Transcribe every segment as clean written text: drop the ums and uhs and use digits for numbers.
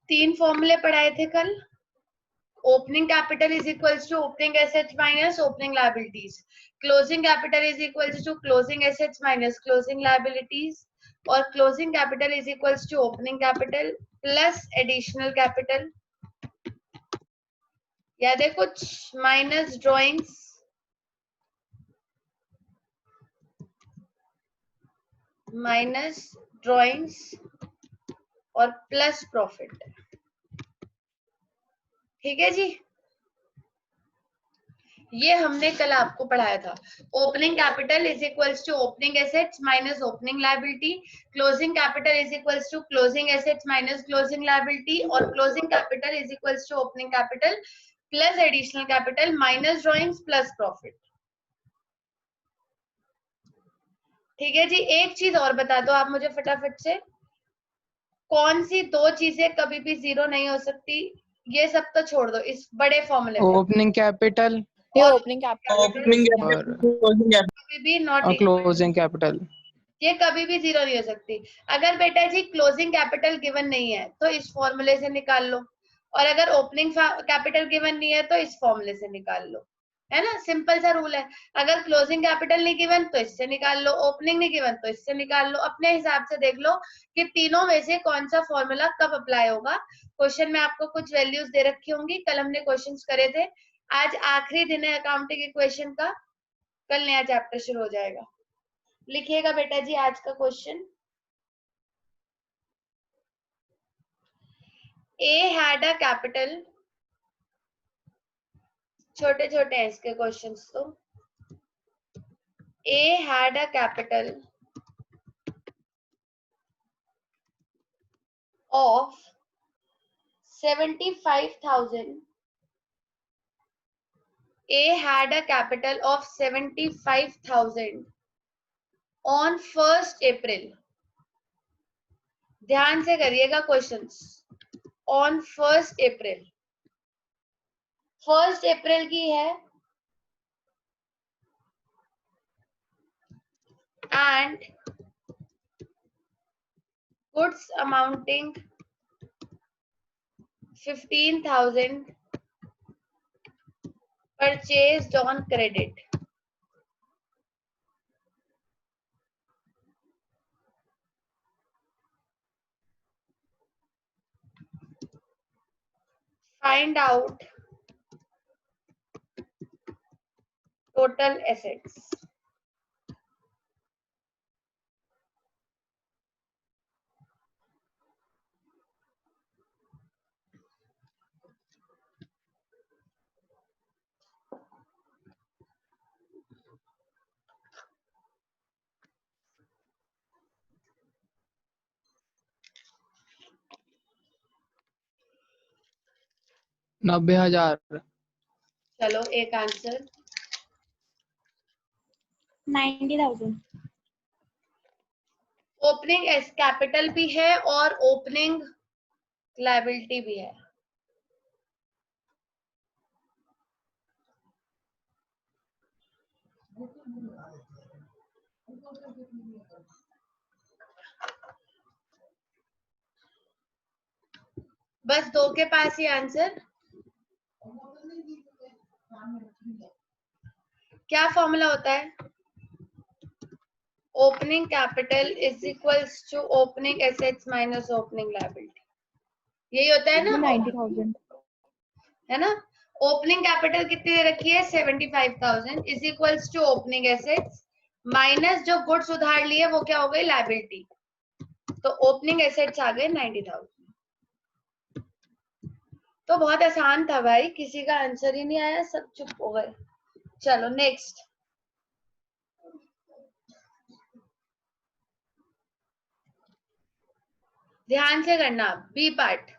तीन फॉर्मूले पढ़ाए थे कल। Opening capital is equals to opening assets minus opening liabilities, closing capital is equals to closing assets minus closing liabilities, और closing capital is equals to opening capital plus additional capital. याद है कुछ? Minus drawings, और plus profit. ठीक है जी, ये हमने कल आपको पढ़ाया था। Opening capital is equals to opening assets minus opening liability, closing capital is equals to closing assets minus closing liability, और closing capital is equals to opening capital plus additional capital minus drawings plus profit. ठीक है जी, एक चीज और बता दो आप मुझे फटाफट से, कौन सी दो चीजें कभी भी जीरो नहीं हो सकती? ये सब तो छोड़ दो इस बड़े फॉर्मूले में। ओपनिंग कैपिटल ओपनिंग कैपिटल कभी भी नॉट और क्लोजिंग कैपिटल, ये कभी भी जीरो नहीं हो सकती। अगर बेटा जी क्लोजिंग कैपिटल गिवन नहीं है तो इस फॉर्मूले से निकाल लो, और अगर ओपनिंग कैपिटल गिवन नहीं है तो इस फॉर्मूले से निकाल लो, है ना? सिंपल सा रूल है। अगर क्लोजिंग कैपिटल नहीं गिवन तो इससे निकाल लो, ओपनिंग नहीं गिवन तो इससे निकाल लो। अपने हिसाब से देख लो कि तीनों में से कौन सा फॉर्मूला कब अप्लाई होगा। क्वेश्चन में आपको कुछ वैल्यूज दे रखी होंगी, कल हमने क्वेश्चंस करे थे। आज आखिरी दिन है अकाउंटिंग इक्वेशन का, कल नया चैप्टर शुरू हो जाएगा। लिखिएगा बेटा जी आज का question. A had a capital, छोटे छोटे हैं इसके क्वेश्चंस तो। A had a capital of 75,000. A had a capital of 75,000 on 1st April. ध्यान से करिएगा questions. On 1st April, 1st April की है, and goods amounting 15,000 purchased on credit. Find out total assets. $90,000। चलो एक आंसर। 90,000। ओपनिंग एस कैपिटल भी है और ओपनिंग लायबिलिटी भी है। बस दो के पास ही आंसर। क्या फॉर्मूला होता है? Opening capital is equals to opening assets minus opening liability, यही होता है ना? 90,000 है ना? ओपनिंग कैपिटल कितनी दे रखी है? 75,000 is equals to opening assets minus जो गुड्स उधार लिए वो क्या हो गई? लायबिलिटी। तो ओपनिंग एसेट्स आ गए 90,000। तो बहुत आसान था भाई, किसी का आंसर ही नहीं आया, सब चुप हो गए। चलो नेक्स्ट। ध्यान से करना, B part.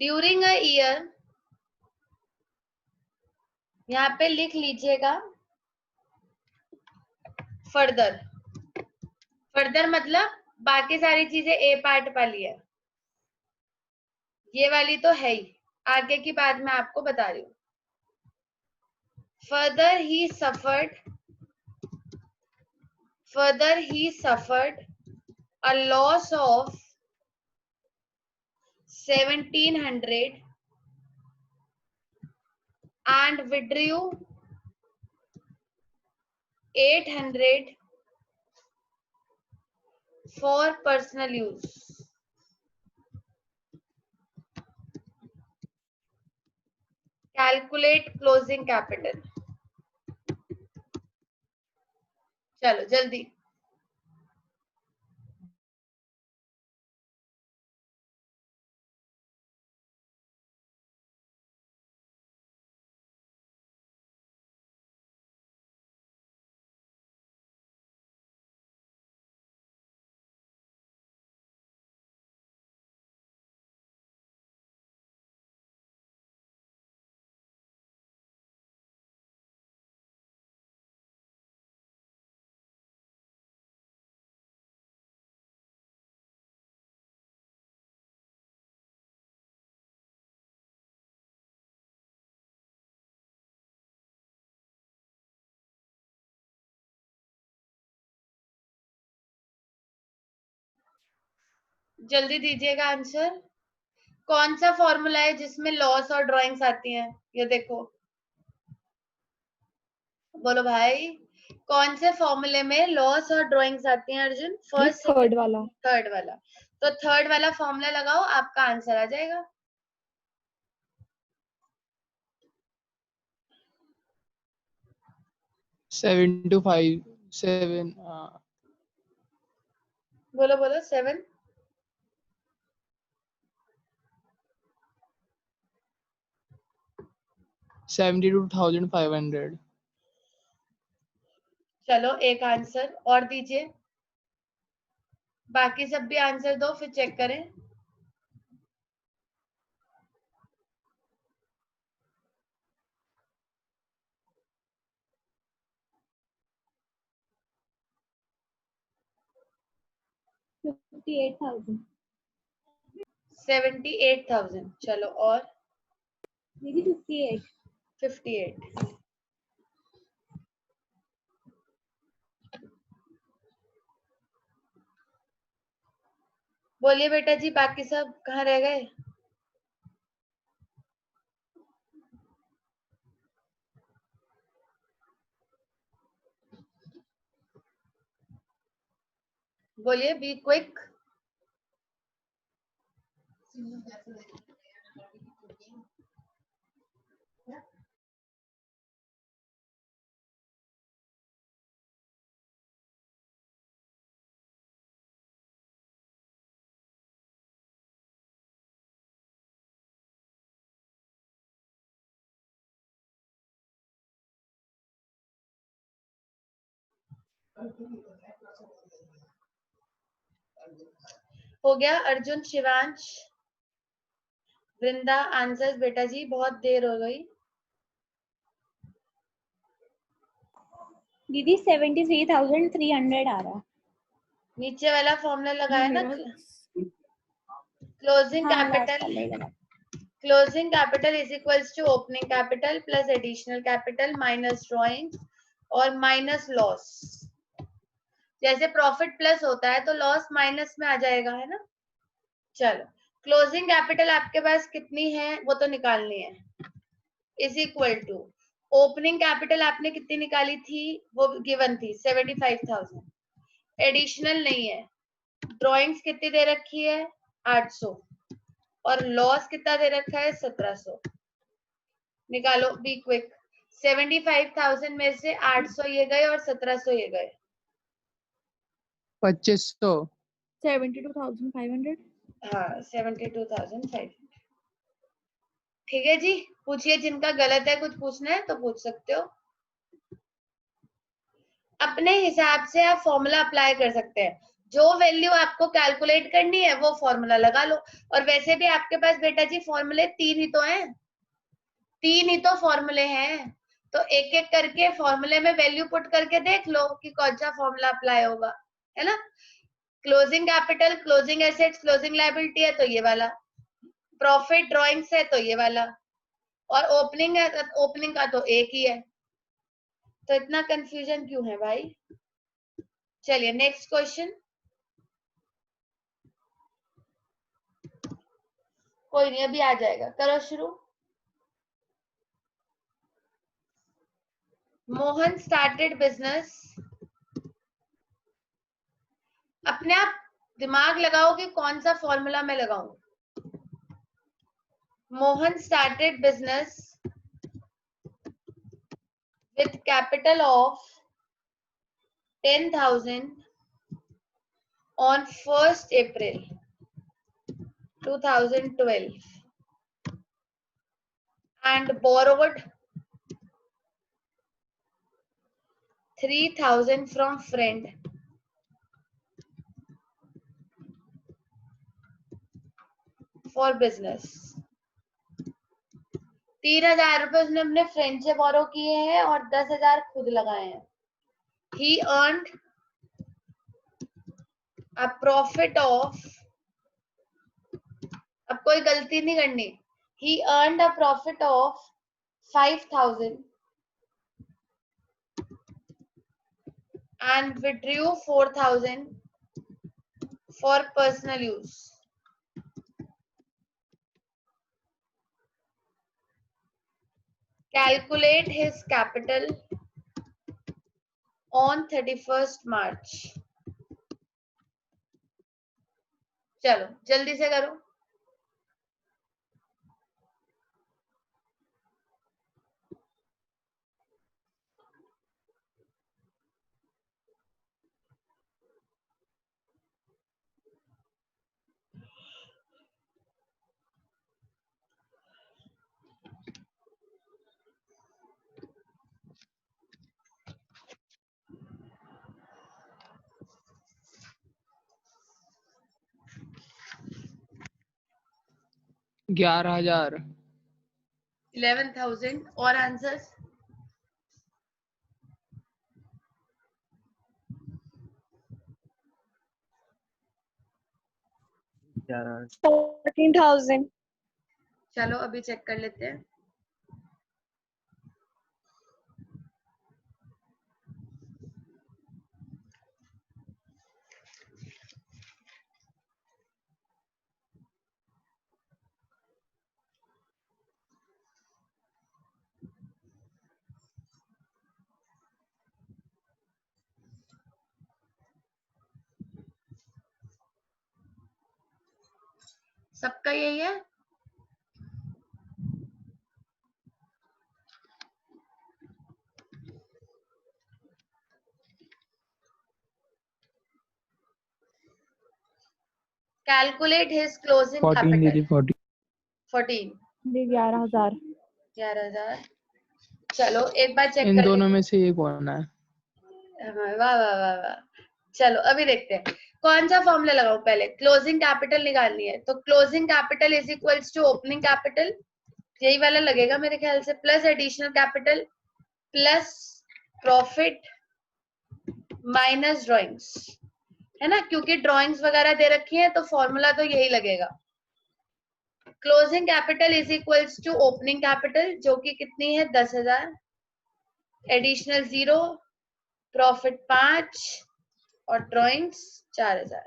During a year, यहाँ पे लिख लीजिएगा फर्दर। फर्दर मतलब बाकी सारी चीजें ए पार्ट वाली है, ये वाली तो है ही, आगे की बात मैं आपको बता रही हूँ। Further he suffered a loss of 1700 and withdrew 800 for personal use. Calculate closing capital. चलो जल्दी. जल्दी दीजिएगा आंसर. कौन सा फॉर्मूला है जिसमें लॉस और ड्राइंग्स आती हैं? ये देखो, बोलो भाई, कौन से फॉर्मूले में लॉस और ड्राइंग्स आती हैं अर्जुन? फर्स्ट, थर्ड वाला. थर्ड वाला. तो थर्ड वाला फॉर्मूला लगाओ, आपका आंसर आ जाएगा. सेवन टू फाइव सेवन बोलो बोलो. 7 72,500. चलो एक आंसर और दीजिए. बाकी सब भी आंसर दो, फिर चेक करें. $58,000. 78,000. चलो और दीदी 58. 58. बोलिए बेटा जी, बाकी सब कहाँ रह गए? बोलिए, बी क्विक. हो गया अर्जुन, शिवांश, वृंदा आंसर्स बेटा जी, बहुत देर हो गई. दीदी 73,300 आ रहा. नीचे वाला फॉर्मूला लगाया ना, closing capital. Closing capital is equals to opening capital plus additional capital minus drawing और माइनस लॉस. जैसे प्रॉफिट प्लस होता है तो लॉस माइनस में आ जाएगा, है ना. चलो, क्लोजिंग कैपिटल आपके पास कितनी है वो तो निकालनी है. Is equal to opening capital आपने कितनी निकाली थी, वो गिवन थी 75,000. एडिशनल नहीं है. ड्रॉइंग्स कितनी दे रखी है? 800. और लॉस कितना दे रखा है? 1700. निकालो, बी क्विक. 75,000 में से 800 ये गए और 1700 ये गए. 2500. 72,500. हाँ, 72,500. ठीक है जी, पूछिए. जिनका गलत है, कुछ पूछना है तो पूछ सकते हो. अपने हिसाब से आप फॉर्मूला अप्लाई कर सकते हैं. जो वैल्यू आपको कैलकुलेट करनी है वो फॉर्मूला लगा लो. और वैसे भी आपके पास बेटा जी फॉर्मूले 3 ही तो हैं. 3 ही तो फॉर्मूले हैं. तो एक एक करके फॉर्मूले में वैल्यू पुट करके देख लो कि कौन सा फॉर्मूला अप्लाई होगा, है ना. Closing capital, closing assets, closing liability है तो ये वाला. प्रॉफिट ड्रॉइंग्स है तो ये वाला. और ओपनिंग है, ओपनिंग का तो एक ही है. तो इतना कंफ्यूजन क्यों है भाई? चलिए नेक्स्ट क्वेश्चन. कोई नहीं, अभी आ जाएगा, करो शुरू। मोहन स्टार्टेड बिजनेस, अपने आप दिमाग लगाओ कि कौन सा फॉर्मूला मैं लगाऊं। Mohan started business with capital of 10,000 on 1st April 2012 and borrowed 3,000 from friend for business। 3,000 रुपए उसने अपने फ्रेंड से बोरो किए हैं और 10,000 खुद लगाए हैं। He earned a profit of, अब कोई गलती नहीं करनी, he earned a profit of 5,000 and withdrew 4,000 for personal use। Calculate his capital on 31st March। चलो जल्दी से करो। ग्यारह हजार 11,000 और आंसर्स। ग्यारह 14,000। चलो अभी चेक कर लेते हैं। सबका यही है। कैलकुलेट हिज क्लोजिंग 14 दीदी कैपिटल। 14 14 दी 11,000। 11,000। चलो एक बार चेक इन कर दोनों लेते में से ये कौन है? हैं। हाँ, वाह वाह वाह वाह। चलो अभी देखते हैं कौन सा फॉर्मूला लगाऊं। पहले क्लोजिंग कैपिटल निकालनी है, तो closing capital is equals to opening capital, यही वाला लगेगा मेरे ख्याल से, plus additional capital plus profit minus drawings, है ना, क्योंकि ड्राइंग्स वगैरह दे रखी है तो फॉर्मूला तो यही लगेगा। Closing capital is equals to opening capital जो कि कितनी है 10,000, एडिशनल 0, प्रॉफिट 5 और ड्राइंग्स 4,000।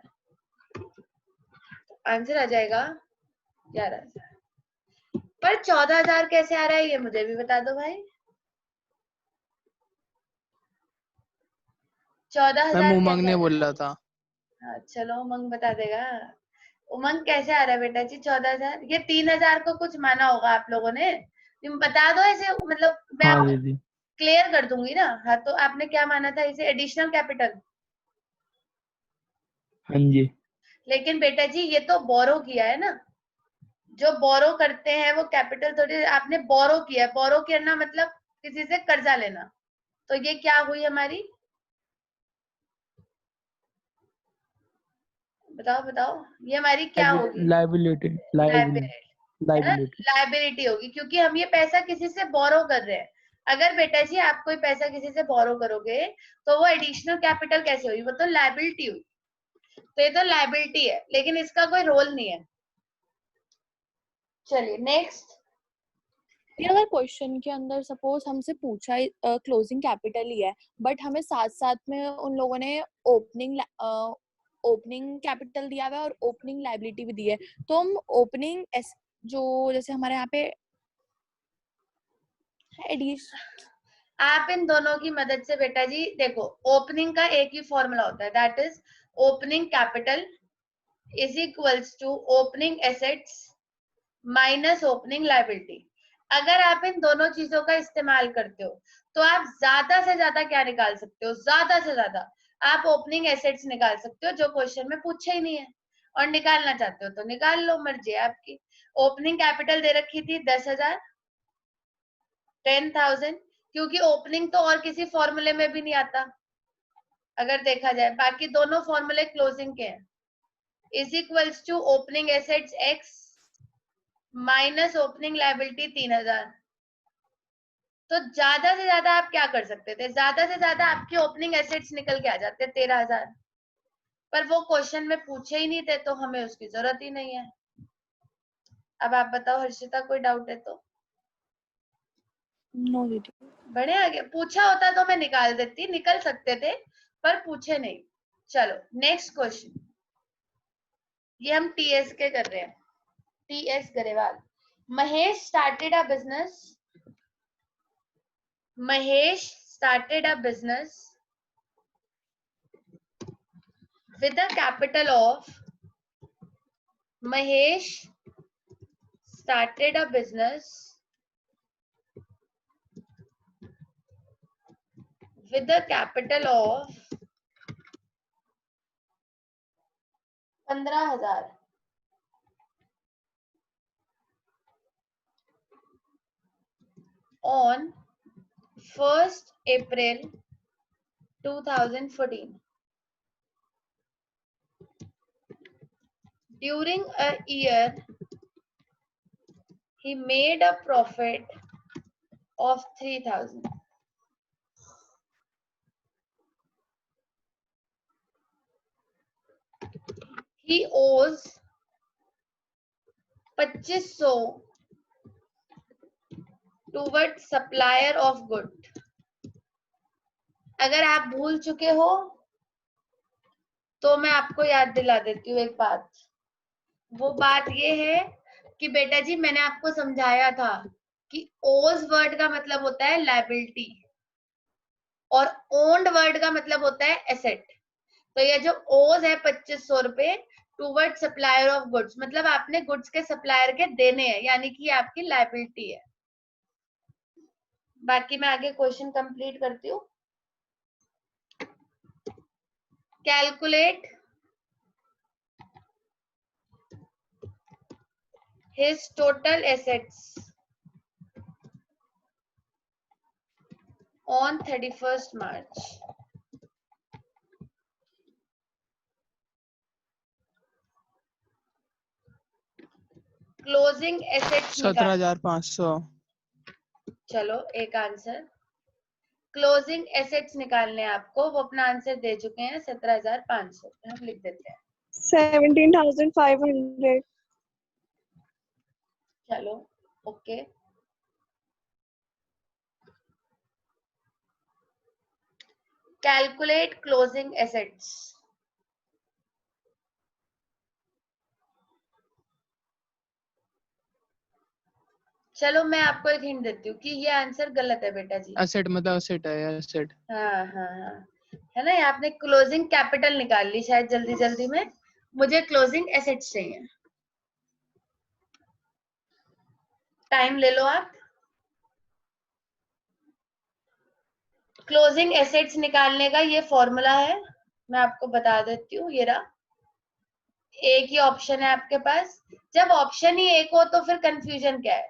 आंसर आ जाएगा 11,000। पर 14,000 कैसे आ रहा है ये मुझे भी बता दो भाई। 14,000 मैम उमंग कैसे ने आ रहा है? बोला था। हाँ, चलो उमंग बता देगा। उमंग कैसे आ रहा है बेटा जी 14,000? ये 3,000 को कुछ माना होगा आप लोगों ने, तुम बता दो ऐसे, मतलब मैं हाँ आपको दीदी क्लियर कर दूंगी ना। हाँ, तो आपने क्या माना था इसे? Additional capital. हाँ जी लेकिन बेटा जी ये तो बोरो किया है ना, जो बोरो करते हैं वो कैपिटल थोड़ी, आपने बोरो किया है। बोरो करना मतलब किसी से कर्जा लेना, तो ये क्या हुई हमारी, बताओ बताओ, ये हमारी क्या होगी? लाइबिलिटी लाइबिलिटी लाइबिलिटी होगी, क्योंकि हम ये पैसा किसी से बोरो कर रहे हैं। अगर बेटा जी आप कोई पैसा किसी से बोरो करोगे तो वो एडिशनल कैपिटल कैसे हुई? वो तो लाइबिलिटी हुई। तो ये तो लाइबिलिटी है, लेकिन इसका कोई रोल नहीं है। चलिए नेक्स्ट। ये अगर क्वेश्चन के अंदर सपोज हमसे पूछा क्लोजिंग कैपिटल ही है, बट हमें साथ साथ में उन लोगों ने ओपनिंग कैपिटल दिया हुआ है और ओपनिंग लाइबिलिटी भी दी है, तो हम ओपनिंग जो जैसे हमारे यहाँ पे एडिशन, आप इन दोनों की मदद से बेटा जी देखो, ओपनिंग का एक ही फॉर्मूला होता है, that is opening capital is equals to opening assets minus opening liability. अगर आप इन दोनों चीजों का इस्तेमाल करते हो तो आप ज्यादा से ज्यादा क्या निकाल सकते हो, ज्यादा से ज्यादा आप ओपनिंग एसेट्स निकाल सकते हो, जो क्वेश्चन में पूछा ही नहीं है। और निकालना चाहते हो तो निकाल लो, मर्जी है आपकी। ओपनिंग कैपिटल दे रखी थी 10,000, 10,000, क्योंकि ओपनिंग तो और किसी फॉर्मूले में भी नहीं आता अगर देखा जाए, बाकी दोनों फॉर्मूले क्लोजिंग के हैं। Is equals to opening assets X minus opening liability 3,000। तो ज्यादा से ज्यादा आप क्या कर सकते थे, ज्यादा से ज्यादा आपके ओपनिंग एसेट्स निकल के आ जाते 13,000, पर वो क्वेश्चन में पूछे ही नहीं थे तो हमें उसकी जरूरत ही नहीं है। अब आप बताओ हर्षिता, कोई डाउट है तो? नो दीदी। बड़े आगे पूछा होता तो मैं निकाल देती, निकल सकते थे, पर पूछे नहीं। चलो नेक्स्ट क्वेश्चन, ये हम टीएस के कर रहे हैं, T S Grewal. Mahesh started a business, Mahesh started a business with a capital of, Mahesh started a business with a capital of 15,000 on 1st April 2014. During a year, he made a profit of 3,000. He owes 2,500 towards supplier of good. अगर आप भूल चुके हो तो मैं आपको याद दिला देती हूँ एक बात। वो बात ये है कि बेटा जी मैंने आपको समझाया था कि ओज वर्ड का मतलब होता है लायबिलिटी और ओन्ड वर्ड का मतलब होता है एसेट। तो ये जो ओज है 2,500 रुपए टूवर्ड सप्लायर ऑफ गुड्स, मतलब आपने गुड्स के सप्लायर के देने हैं, यानी कि आपकी लायबिलिटी है। बाकी मैं आगे क्वेश्चन कंप्लीट करती हूँ। Calculate his total assets on 31st March. Closing assets 17,500। चलो एक आंसर, क्लोजिंग एसेट्स निकालने आपको, वो अपना आंसर दे चुके हैं 17,500, हम लिख देते हैं 17,500। चलो ओके। Calculate closing assets. चलो मैं आपको एक हिंट देती हूँ कि ये आंसर गलत है बेटा जी। एसेट मतलब एसेट है, एसेट। हाँ हाँ हाँ, है ना, आपने क्लोजिंग कैपिटल निकाल ली शायद जल्दी जल्दी में, मुझे क्लोजिंग एसेट्स चाहिए। टाइम ले लो आप। क्लोजिंग एसेट्स निकालने का ये फॉर्मूला है, मैं आपको बता देती हूँ, ये रहा। एक ही ऑप्शन है आपके पास, जब ऑप्शन ही एक हो तो फिर कंफ्यूजन क्या है।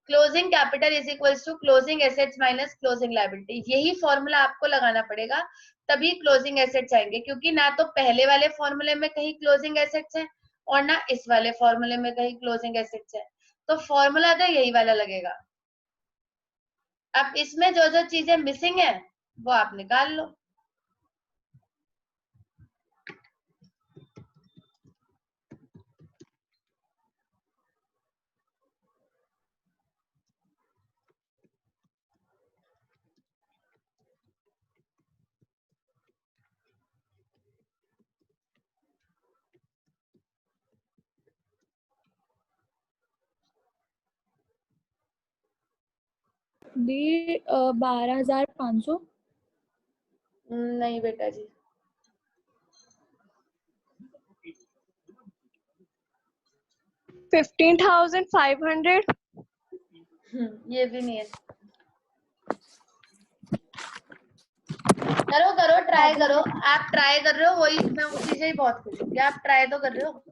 Closing capital is equals to closing assets minus closing liability, यही फॉर्मूला आपको लगाना पड़ेगा, तभी क्लोजिंग एसेट्स आएंगे, क्योंकि ना तो पहले वाले फॉर्मूले में कहीं क्लोजिंग एसेट्स है और ना इस वाले फॉर्मूले में कहीं क्लोजिंग एसेट्स है, तो फॉर्मूला तो यही वाला लगेगा। अब इसमें जो जो चीजें मिसिंग है वो आप निकाल लो। दी 12,500। नहीं बेटा जी, 15,500। ये भी नहीं है। करो करो, ट्राई करो। आप ट्राई कर रहे हो, वही मैं उसी से ही बहुत खुश हूँ कि आप ट्राई तो कर रहे हो।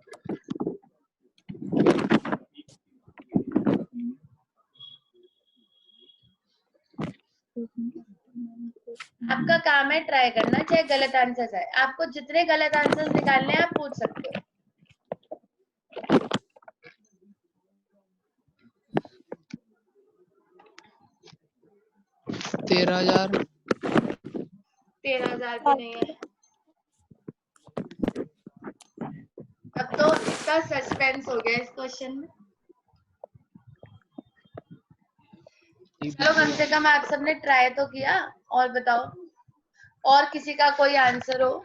आपका काम है ट्राई करना, चाहे गलत आंसर आए। आपको जितने गलत आंसर्स निकालने हैं आप पूछ सकते हो। तेरह हजार 13,000 भी नहीं है। अब तो इतना सस्पेंस हो गया इस क्वेश्चन में। चलो कम से कम आप सबने ट्राई तो किया। और बताओ, और किसी का कोई आंसर हो?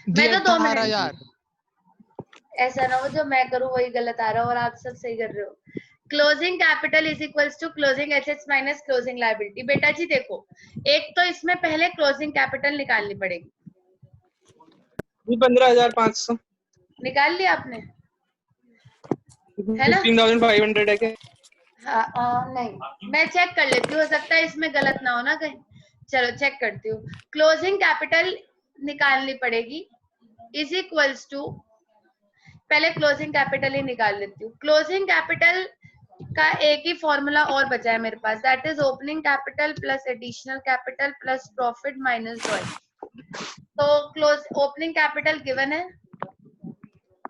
मैं तो 2 मिनट, 18,000। ऐसा ना हो जो मैं करूं वही गलत आ रहा हो और आप सब सही कर रहे हो। Closing capital is equals to closing assets minus closing liability. बेटा जी देखो, एक तो इसमें पहले क्लोजिंग कैपिटल निकालनी पड़ेगी। 15,500। निकाल लिया आपने? है ना? 15,500 है क्या? हाँ, नहीं मैं चेक कर लेती हूँ, हो सकता है इसमें गलत ना हो ना कहीं। चलो चेक करती हूँ। क्लोजिंग कैपिटल निकालनी पड़ेगी इज इक्वल्स टू, पहले क्लोजिंग कैपिटल ही निकाल लेती हूँ। क्लोजिंग कैपिटल का एक ही फॉर्मूला और बचा है मेरे पास, that is opening capital plus additional capital plus profit minus drawing. तो क्लोज ओपनिंग कैपिटल गिवन है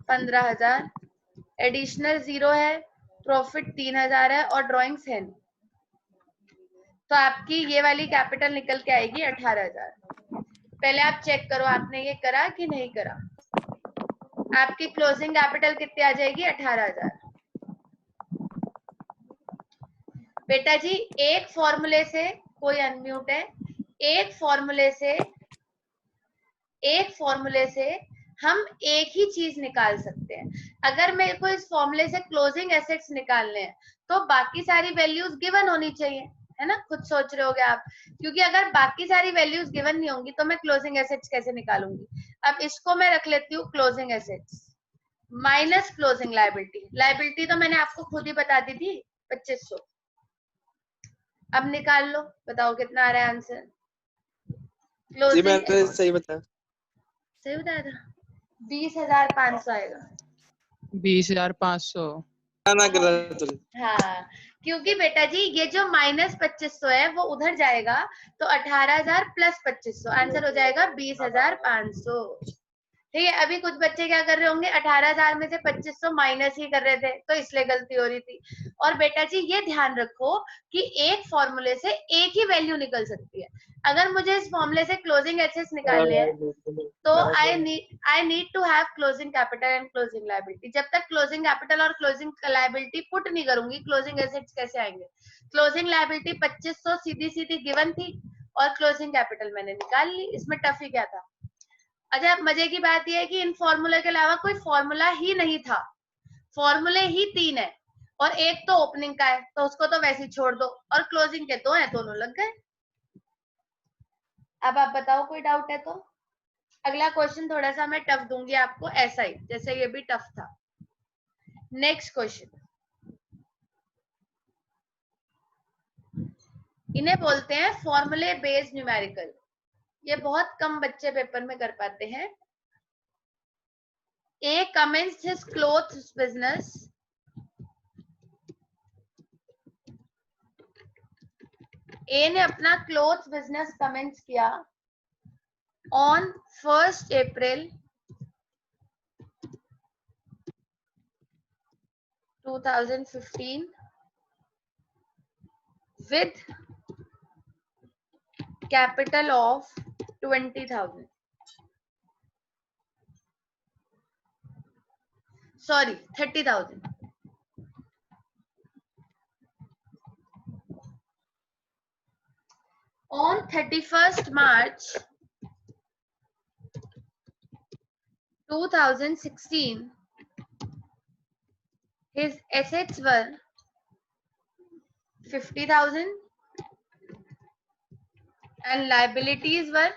15,000, एडिशनल 0 है, प्रॉफिट 3,000 है और ड्रॉइंग्स है नहीं। तो आपकी ये वाली कैपिटल निकल के आएगी 18,000। पहले आप चेक करो आपने ये करा कि नहीं करा। आपकी क्लोजिंग कैपिटल कितनी आ जाएगी? 18,000। बेटा जी एक फॉर्मूले से, कोई अनम्यूट है, एक फॉर्मूले से हम एक ही चीज निकाल सकते हैं। अगर मेरे को इस फॉर्मूले से क्लोजिंग एसेट्स निकालने हैं तो बाकी सारी वैल्यूज गिवन होनी चाहिए, है ना? खुद सोच रहे होगे आप, क्योंकि अगर बाकी सारी वैल्यूज गिवन नहीं होंगी तो मैं क्लोजिंग एसेट्स कैसे निकालूंगी? अब इसको मैं रख लेती हूँ closing assets minus closing liability. Liability तो मैंने आपको खुद ही बता दी थी 2500। अब निकाल लो, बताओ कितना आ रहा है आंसर? जी क्लोजिंग मैंने सही बताया। सही बताया था, 20,500 आएगा। 20,500। ना कर चल। हाँ, क्योंकि बेटा जी ये जो माइनस 2500 है वो उधर जाएगा, तो 18,000 प्लस 2500 आंसर हो जाएगा 20,500। ठीक है, अभी कुछ बच्चे क्या कर रहे होंगे, 18,000 में से 2500 माइनस ही कर रहे थे तो इसलिए गलती हो रही थी। और बेटा जी ये ध्यान रखो कि एक फॉर्मूले से एक ही वैल्यू निकल सकती है। अगर मुझे इस फॉर्मूले से क्लोजिंग एसेट्स निकालने हैं तो I need to have closing capital and closing liability. जब तक क्लोजिंग कैपिटल और क्लोजिंग लायबिलिटी पुट नहीं करूंगी, क्लोजिंग एसेट्स कैसे आएंगे? क्लोजिंग लायबिलिटी 2500 सीधी सीधी गिवन थी और क्लोजिंग कैपिटल मैंने निकाल ली, इसमें टफ ही क्या था? अच्छा मजे की बात यह है कि इन फॉर्मूले के अलावा कोई फॉर्मूला ही नहीं था, फॉर्मूले ही 3 है और एक तो ओपनिंग का है तो उसको तो वैसे ही छोड़ दो, और क्लोजिंग के 2 हैं, दोनों लग गए। अब आप बताओ कोई डाउट है तो? अगला क्वेश्चन थोड़ा सा मैं टफ दूंगी आपको, ऐसा ही जैसे ये भी टफ था। नेक्स्ट क्वेश्चन, इन्हें बोलते हैं फॉर्मूले बेस्ड न्यूमेरिकल। ये बहुत कम बच्चे पेपर में कर पाते हैं। A commenced his clothes business A ने अपना क्लोथ्स बिजनेस कमेंस किया on 1st April 2015 with capital of 20,000. Sorry, 30,000. On 31st March 2016, his assets were 50,000 and liabilities were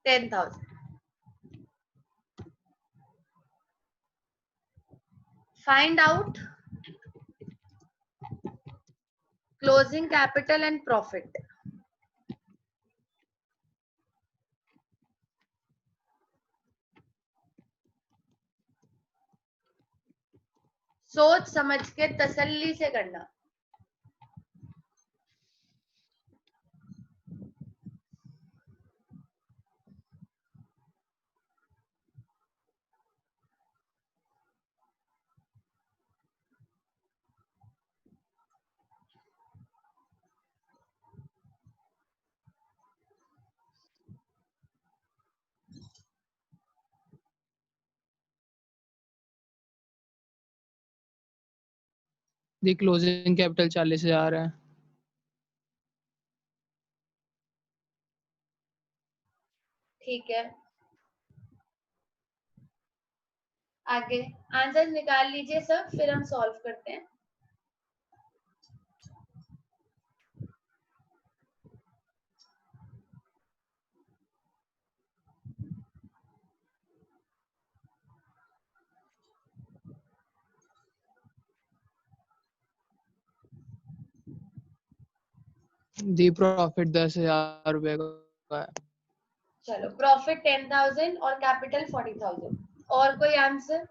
10,000. Find out closing capital and profit. सोच समझ के तसल्ली से करना. दी closing capital 40,000 है. ठीक है, आगे आंसर निकाल लीजिए सब, फिर हम सॉल्व करते हैं. दी प्रॉफिट 10,000 रुपए का है. चलो, प्रॉफिट 10,000 और कैपिटल 40,000. और कोई आंसर?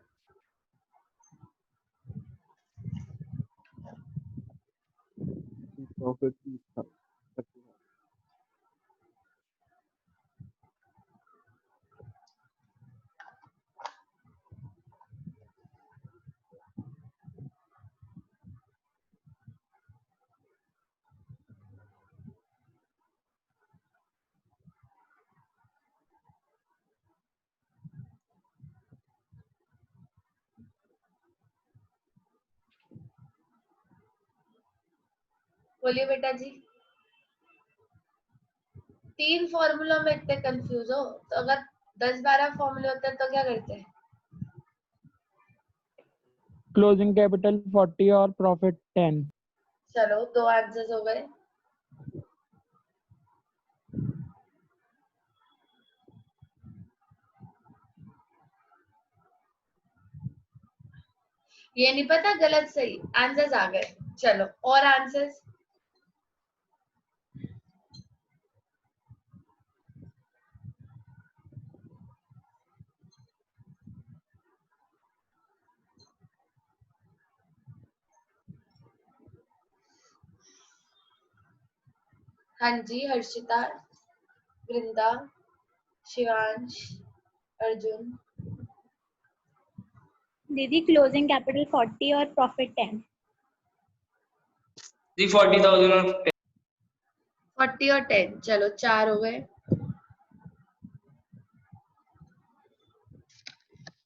प्रॉफिट बोलिए बेटा जी. 3 फॉर्मूलों में इतने कंफ्यूज हो तो अगर 10-12 फॉर्मूले होते तो क्या करते हैं? क्लोजिंग कैपिटल 40 और प्रॉफिट 10. चलो, 2 आंसर्स हो गए. ये नहीं पता गलत सही, आंसर्स आ गए. चलो, और आंसर्स. हाँ जी, हर्षिता, वृंदा, शिवांश, अर्जुन. दीदी क्लोजिंग कैपिटल 40 और प्रॉफिट 10. जी 40,000 और 40 और 10. चलो, 4 हो गए.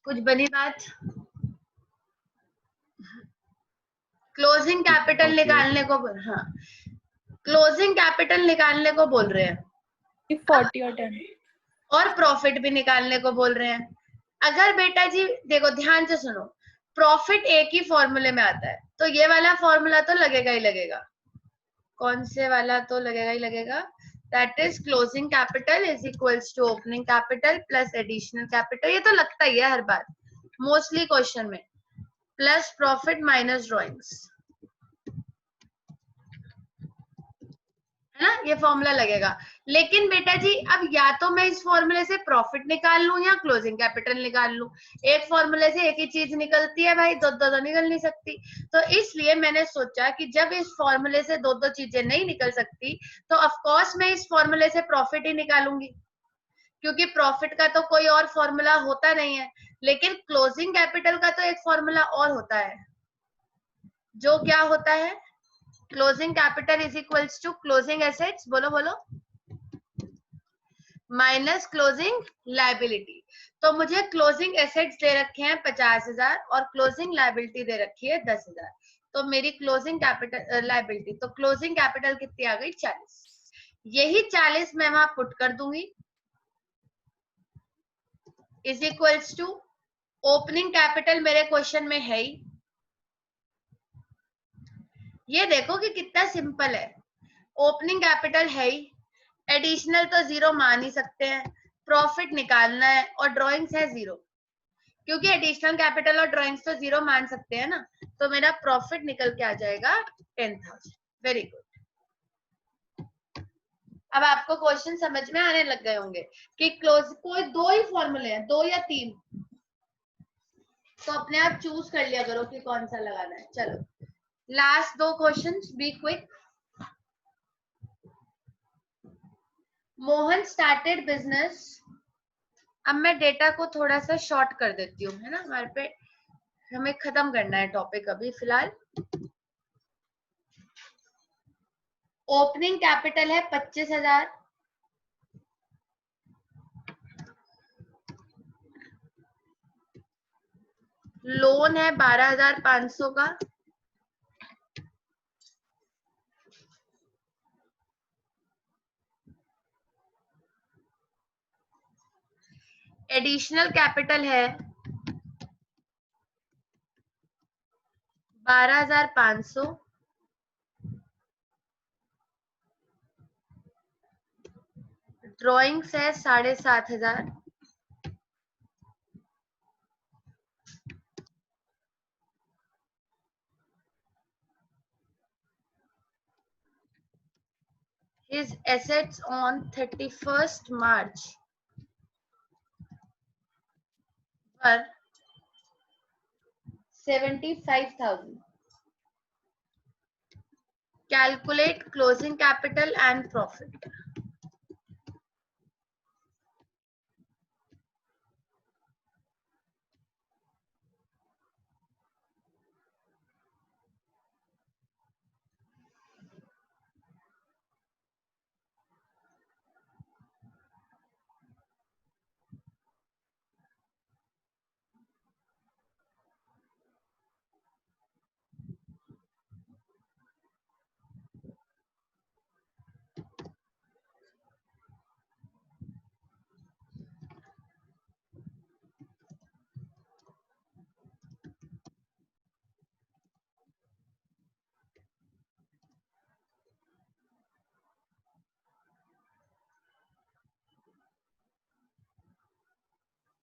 कुछ बनी बात? क्लोजिंग कैपिटल निकालने को हाँ, क्लोजिंग कैपिटल निकालने को बोल रहे हैं 40 और 10 और प्रॉफिट भी निकालने को बोल रहे हैं. अगर बेटा जी देखो, ध्यान से सुनो, प्रॉफिट एक ही फॉर्मूले में आता है तो ये वाला फॉर्मूला तो लगेगा ही लगेगा. कौन से वाला? तो लगेगा ही लगेगा. That is closing capital is equals to opening capital plus additional capital. ये तो लगता ही है हर बार, मोस्टली क्वेश्चन में. प्लस प्रॉफिट माइनस ड्रॉइंग्स, है ना? ये फॉर्मूला लगेगा. लेकिन बेटा जी अब या तो मैं इस फॉर्मूले से प्रॉफिट निकाल लूं या क्लोजिंग कैपिटल निकाल लूं. एक फॉर्मूले से एक ही चीज निकलती है भाई, दो दो तो निकल नहीं सकती. तो इसलिए मैंने सोचा कि जब इस फॉर्मूले से दो दो चीजें नहीं निकल सकती तो ऑफ कोर्स मैं इस फॉर्मूले से प्रॉफिट ही निकालूंगी, क्योंकि प्रॉफिट का तो कोई और फॉर्मूला होता नहीं है. लेकिन क्लोजिंग कैपिटल का तो एक फॉर्मूला और होता है, जो क्या होता है? Closing capital is equals to closing assets, बोलो बोलो, माइनस क्लोजिंग लायबिलिटी. तो मुझे क्लोजिंग एसेट्स दे रखे हैं 50,000 और क्लोजिंग लायबिलिटी दे रखी है 10,000. तो मेरी क्लोजिंग कैपिटल लायबिलिटी, तो क्लोजिंग कैपिटल कितनी आ गई? 40. यही 40 मैं वहां पुट कर दूंगी, is equals to opening capital मेरे क्वेश्चन में है ही। ये देखो कि कितना सिंपल है। ओपनिंग कैपिटल है ही, एडिशनल तो जीरो मान ही सकते हैं, प्रॉफिट निकालना है और ड्रॉइंग्स है जीरो, क्योंकि एडिशनल कैपिटल और ड्रॉइंग्स तो जीरो मान सकते हैं ना, तो मेरा प्रॉफिट निकल के आ जाएगा 10,000। Very good. अब आपको क्वेश्चन समझ में आने लग गए होंगे कि क्लोज कोई दो ही फॉर्मूले हैं, दो या तीन, तो अपने आप चूज कर लिया करो कि कौन सा लगाना है। चलो लास्ट दो questions, be quick. Mohan started business. अब मैं डेटा को थोड़ा सा शॉर्ट कर देती हूँ, है ना, हमारे पे हमें खत्म करना है टॉपिक अभी फिलहाल। ओपनिंग कैपिटल है 25,000, लोन है 12,500 का, एडिशनल कैपिटल है 12,500, ड्रॉइंग्स है 7,500, his assets on 31st March were 75,000. Calculate closing capital and profit.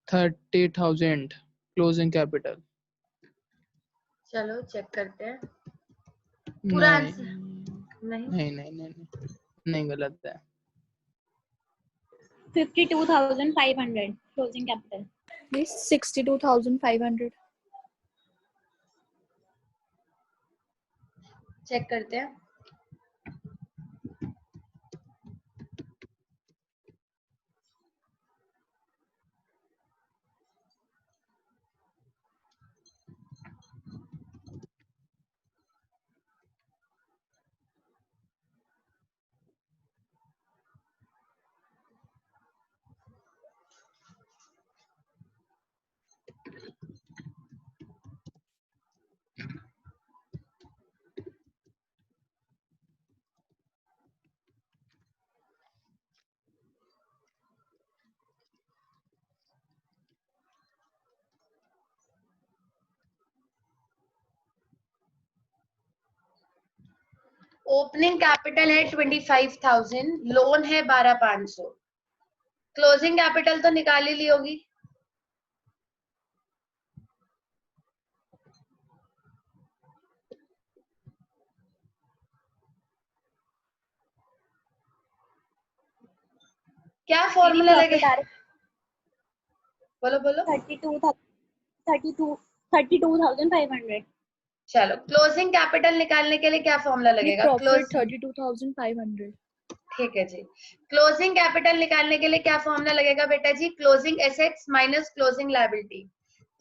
$30,000 closing capital. चलो चेक करते हैं। पूरा आंसर नहीं, नहीं गलत है। 52,500 closing capital. 62,500. चेक करते हैं। ओपनिंग कैपिटल है 25,000, लोन है 12,500, क्लोजिंग कैपिटल तो निकाल ही ली होगी। क्या फॉर्मूला लगेगा? बोलो बोलो। 32,500. चलो क्लोजिंग कैपिटल निकालने के लिए क्या फॉर्मूला लगेगा? प्रॉफिट 32,500. ठीक है जी। क्लोजिंग कैपिटल निकालने के लिए क्या फॉर्मूला लगेगा बेटा जी? Closing assets minus closing liability.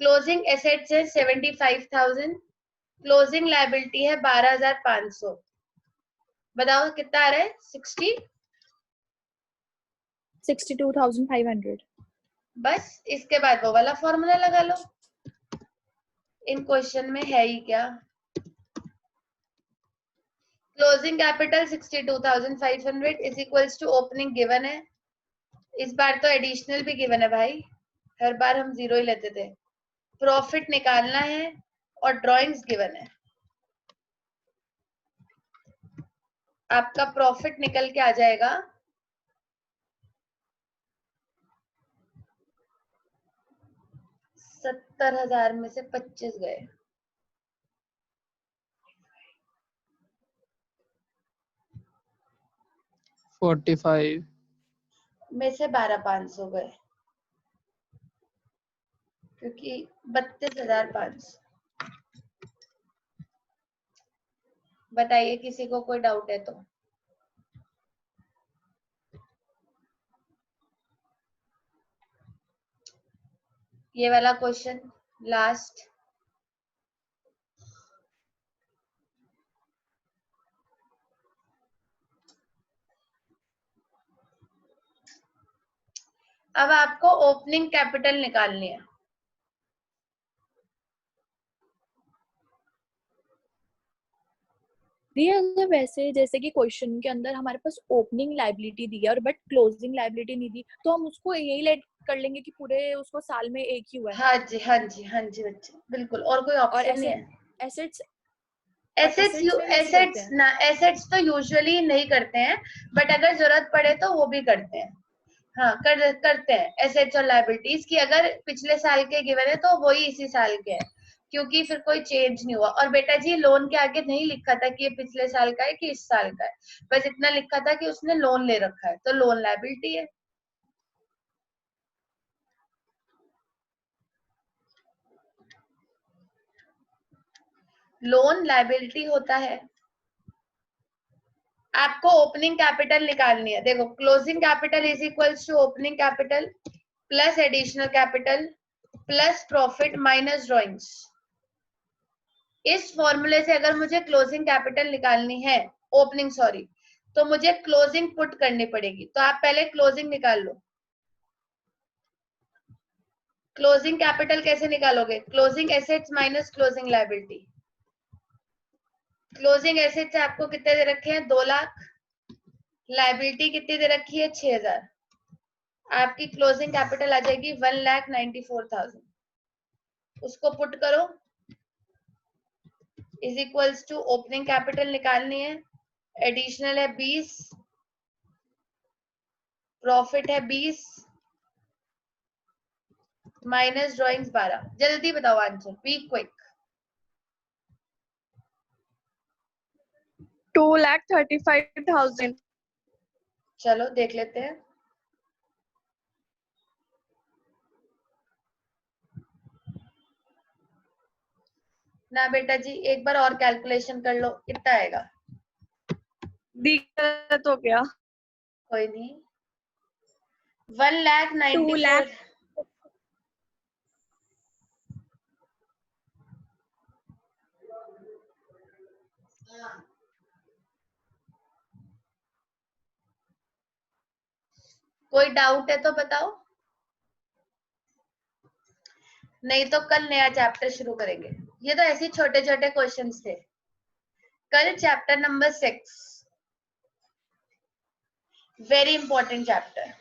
Closing assets है 75,000, क्लोजिंग लायबिलिटी है 12,500। बताओ कितना आ रहा है? 62,500. बस इसके बाद वो वाला फॉर्मूला लगा लो। इन क्वेश्चन में है ही क्या? Closing capital 62,500 is equals to opening given है। इस बार तो एडिशनल भी गिवन है भाई, हर बार हम जीरो ही लेते थे। प्रॉफिट निकालना है और ड्राइंग्स गिवन है। आपका प्रॉफिट निकल के आ जाएगा 70,000 में से 25 गए, 45 में से 12,500 गए, क्योंकि 32,500। बताइए किसी को कोई डाउट है तो। ये वाला क्वेश्चन लास्ट। अब आपको ओपनिंग कैपिटल निकालनी है। दिया अगर वैसे जैसे कि क्वेश्चन के अंदर हमारे पास ओपनिंग लायबिलिटी दी है और बट क्लोजिंग लायबिलिटी नहीं दी, तो हम उसको यही लेट कर लेंगे कि पूरे उसको साल में एक ही हुआ है। हाँ जी हाँ जी हाँ जी बच्चे, बिल्कुल, और कोई और ऑप्शन नहीं है। एसेट्स एसेट्स तो यूजुअली नहीं करते हैं, बट अगर जरूरत पड़े तो वो भी करते हैं। हाँ करते हैं एसेट्स और लायबिलिटीज की, अगर पिछले साल के गिवन है तो वही इसी साल के है, क्योंकि फिर कोई चेंज नहीं हुआ। और बेटा जी लोन के आगे नहीं लिखा था कि ये पिछले साल का है कि इस साल का है, बस इतना लिखा था कि उसने लोन ले रखा है, तो लोन लायबिलिटी है। लोन लायबिलिटी होता है। आपको ओपनिंग कैपिटल निकालनी है। देखो closing capital is equals to opening capital plus additional capital plus profit minus drawings. इस फॉर्मूले से अगर मुझे क्लोजिंग कैपिटल निकालनी है, ओपनिंग सॉरी, तो मुझे क्लोजिंग पुट करनी पड़ेगी। तो आप पहले क्लोजिंग निकाल लो। क्लोजिंग कैपिटल कैसे निकालोगे? Closing assets minus closing liability. Closing assets आपको कितने दे रखे हैं? 2 लाख। लायबिलिटी कितनी दे रखी है? 6,000। आपकी क्लोजिंग कैपिटल आ जाएगी 1,94,000। उसको पुट करो, is equals to opening capital निकालनी है, एडिशनल है 20, प्रॉफिट है 20 माइनस ड्रॉइंग्स 12। जल्दी बताओ आंसर, बी क्विक। 2,35,000। चलो देख लेते हैं। ना बेटा जी एक बार और कैलकुलेशन कर लो, कितना आएगा? दिक्कत हो गया। कोई नहीं, 1,94,000। कोई डाउट है तो बताओ, नहीं तो कल नया चैप्टर शुरू करेंगे। ये तो ऐसे छोटे छोटे क्वेश्चंस थे। कल chapter number 6, very important chapter.